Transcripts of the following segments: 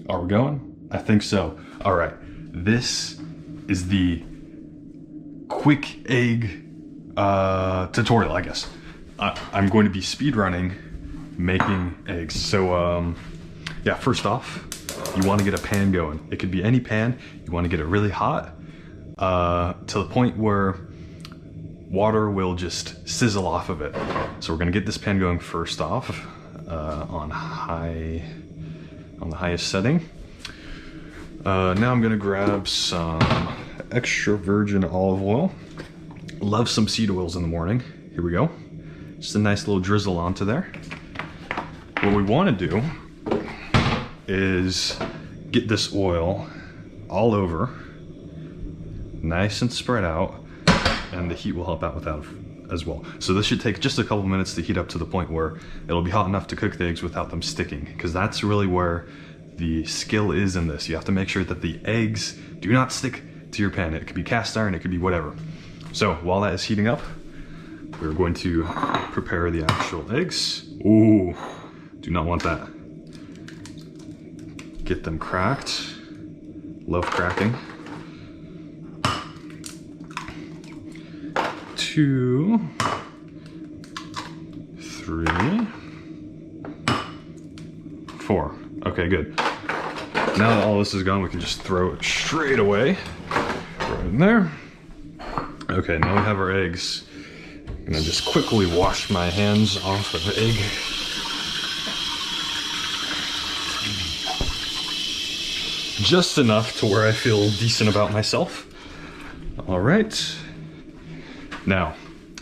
Are we going? I think so. All right, this is the quick egg tutorial, I guess. I'm going to be speedrunning making eggs. So yeah, first off, you want to get a pan going. It could be any pan. You want to get it really hot to the point where water will just sizzle off of it. So we're going to get this pan going first off on the highest setting. Now I'm gonna grab some extra virgin olive oil. Love some seed oils in the morning. Here we go. Just a nice little drizzle onto there. What we want to do is get this oil all over, nice and spread out, and the heat will help out with that as well. So this should take just a couple minutes to heat up to the point where it'll be hot enough to cook the eggs without them sticking, because that's really where the skill is in this. You have to make sure that the eggs do not stick to your pan. It could be cast iron, it could be whatever. So while that is heating up, we're going to prepare the actual eggs. Ooh, do not want that. Get them cracked. Love cracking. 2, 3, 4. Okay, good. Now that all this is gone, we can just throw it straight away. Right in there. Okay, now we have our eggs. I'm gonna just quickly wash my hands off of the egg. Just enough to where I feel decent about myself. All right. Now,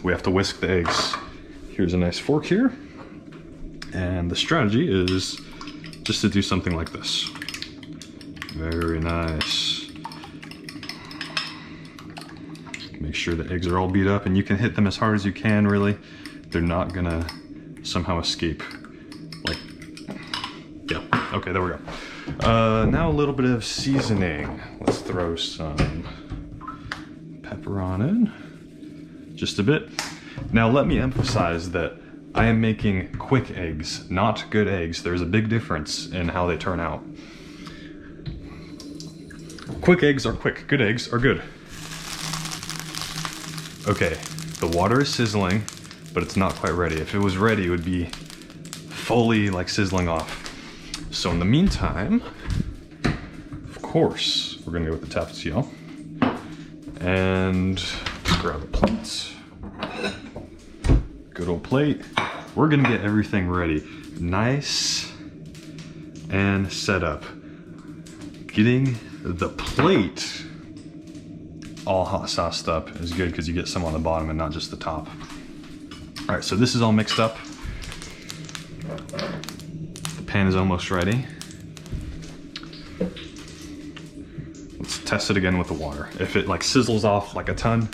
we have to whisk the eggs. Here's a nice fork here. And the strategy is just to do something like this. Very nice. Make sure the eggs are all beat up, and you can hit them as hard as you can, really. They're not gonna somehow escape. Like, yeah, okay, there we go. Now a little bit of seasoning. Let's throw some pepper on it. Just a bit. Now let me emphasize that I am making quick eggs, not good eggs. There's a big difference in how they turn out. Quick eggs are quick, good eggs are good. Okay, the water is sizzling, but it's not quite ready. If it was ready, it would be fully like sizzling off. So in the meantime, of course, we're gonna go with the tapatio and grab a plate. Good old plate. We're gonna get everything ready. Nice and set up. Getting the plate all hot sauced up is good because you get some on the bottom and not just the top. All right, so this is all mixed up. The pan is almost ready. Let's test it again with the water. If it like sizzles off like a ton,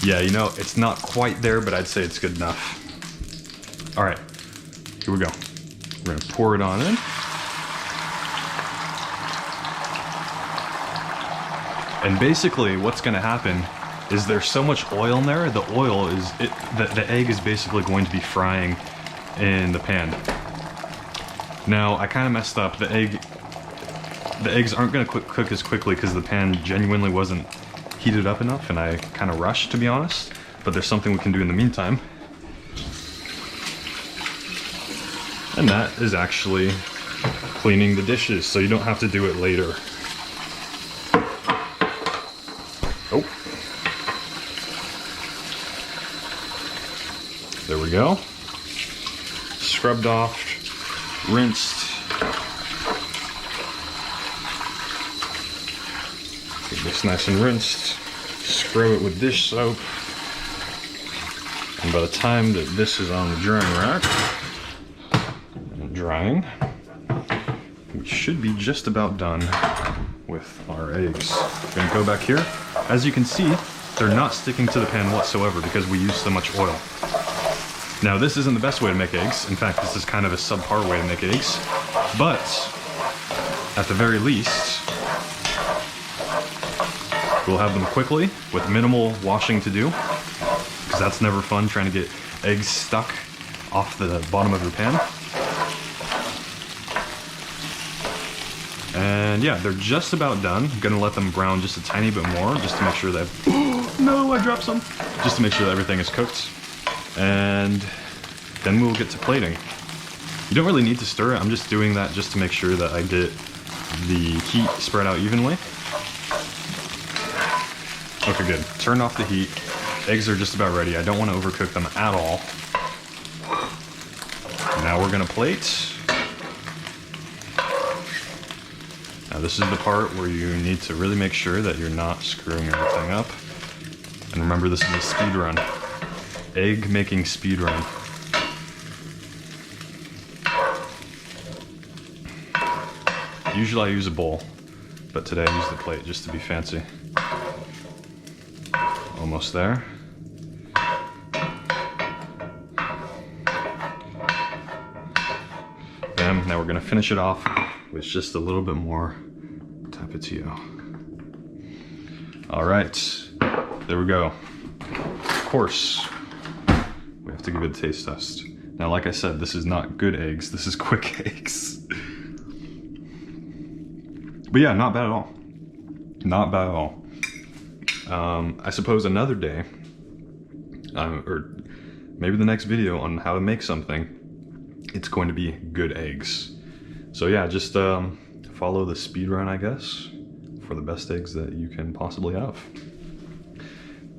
yeah, you know, it's not quite there, but I'd say it's good enough. All right, here we go. We're gonna pour it on in. And basically what's gonna happen is there's so much oil in there, the oil is, the egg is basically going to be frying in the pan. Now, I kind of messed up. The eggs aren't gonna cook as quickly because the pan genuinely wasn't heated up enough, and I kind of rushed, to be honest, but there's something we can do in the meantime. And that is actually cleaning the dishes, so you don't have to do it later. Oh. There we go. Scrubbed off, rinsed. Get this nice and rinsed. Scrub it with dish soap. And by the time that this is on the drying rack and drying, we should be just about done with our eggs. We're gonna go back here. As you can see, they're not sticking to the pan whatsoever because we use so much oil. Now, this isn't the best way to make eggs. In fact, this is kind of a subpar way to make eggs. But at the very least, we'll have them quickly with minimal washing to do, because that's never fun trying to get eggs stuck off the bottom of your pan. And yeah, they're just about done. I'm gonna let them brown just a tiny bit more, just to make sure that, oh, no, I dropped some. Just to make sure that everything is cooked. And then we'll get to plating. You don't really need to stir it. I'm just doing that just to make sure that I get the heat spread out evenly. Okay, good. Turn off the heat. Eggs are just about ready. I don't want to overcook them at all. Now we're gonna plate. Now this is the part where you need to really make sure that you're not screwing everything up. And remember, this is a speed run. Egg making speed run. Usually I use a bowl, but today I use the plate just to be fancy. Almost there. Bam, now we're gonna finish it off with just a little bit more tapatio. All right, there we go. Of course, we have to give it a taste test. Now, like I said, this is not good eggs, this is quick eggs. But yeah, not bad at all. Not bad at all. I suppose another day, or maybe the next video on how to make something, it's going to be good eggs. So yeah, just follow the speed run, I guess, for the best eggs that you can possibly have.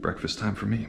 Breakfast time for me.